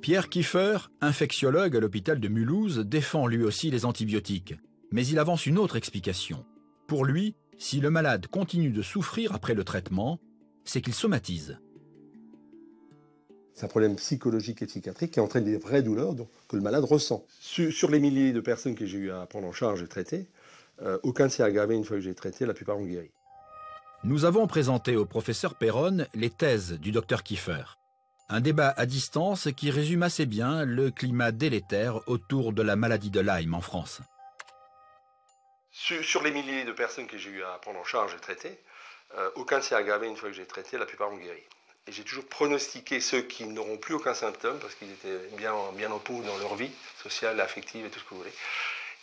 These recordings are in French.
Pierre Kieffer, infectiologue à l'hôpital de Mulhouse, défend lui aussi les antibiotiques. Mais il avance une autre explication. Pour lui, si le malade continue de souffrir après le traitement, c'est qu'il somatise. C'est un problème psychologique et psychiatrique qui entraîne des vraies douleurs que le malade ressent. Sur les milliers de personnes que j'ai eu à prendre en charge et traiter, aucun ne s'est aggravé une fois que j'ai traité, la plupart ont guéri. Nous avons présenté au professeur Perron les thèses du docteur Kieffer. Un débat à distance qui résume assez bien le climat délétère autour de la maladie de Lyme en France. Sur les milliers de personnes que j'ai eu à prendre en charge et traiter, aucun ne s'est aggravé une fois que j'ai traité, la plupart ont guéri. Et j'ai toujours pronostiqué ceux qui n'auront plus aucun symptôme, parce qu'ils étaient bien en pot dans leur vie sociale, affective et tout ce que vous voulez,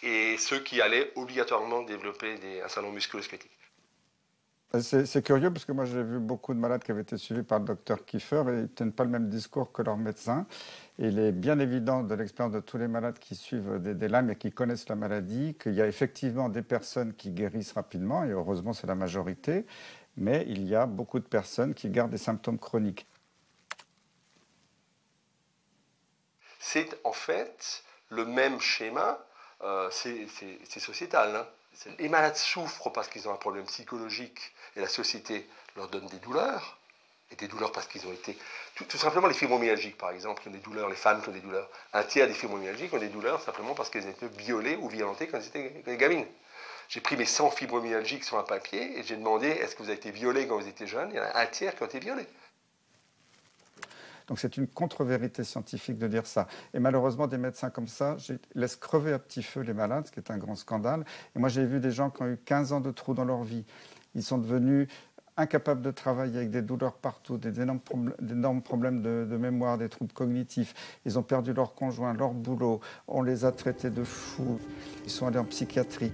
et ceux qui allaient obligatoirement développer un syndrome musculo-squelettique. C'est curieux parce que moi j'ai vu beaucoup de malades qui avaient été suivis par le docteur Kieffer et ils ne tiennent pas le même discours que leur médecin. Et il est bien évident de l'expérience de tous les malades qui suivent des Lyme et qui connaissent la maladie qu'il y a effectivement des personnes qui guérissent rapidement, et heureusement c'est la majorité, mais il y a beaucoup de personnes qui gardent des symptômes chroniques. C'est en fait le même schéma, c'est sociétal. Hein. Les malades souffrent parce qu'ils ont un problème psychologique et la société leur donne des douleurs. Et des douleurs parce qu'ils ont été... Tout simplement les fibromyalgiques, par exemple, qui ont des douleurs, les femmes qui ont des douleurs. Un tiers des fibromyalgiques ont des douleurs simplement parce qu'elles étaient violées ou violentées quand elles étaient gamines. J'ai pris mes 100 fibromyalgiques sur un papier et j'ai demandé est-ce que vous avez été violé quand vous étiez jeune. Il y en a un tiers qui ont été violés. Donc c'est une contre-vérité scientifique de dire ça. Et malheureusement, des médecins comme ça laissent crever à petit feu les malades, ce qui est un grand scandale. Et moi, j'ai vu des gens qui ont eu 15 ans de trous dans leur vie. Ils sont devenus incapables de travailler avec des douleurs partout, d'énormes problèmes de mémoire, des troubles cognitifs. Ils ont perdu leur conjoint, leur boulot. On les a traités de fous. Ils sont allés en psychiatrie.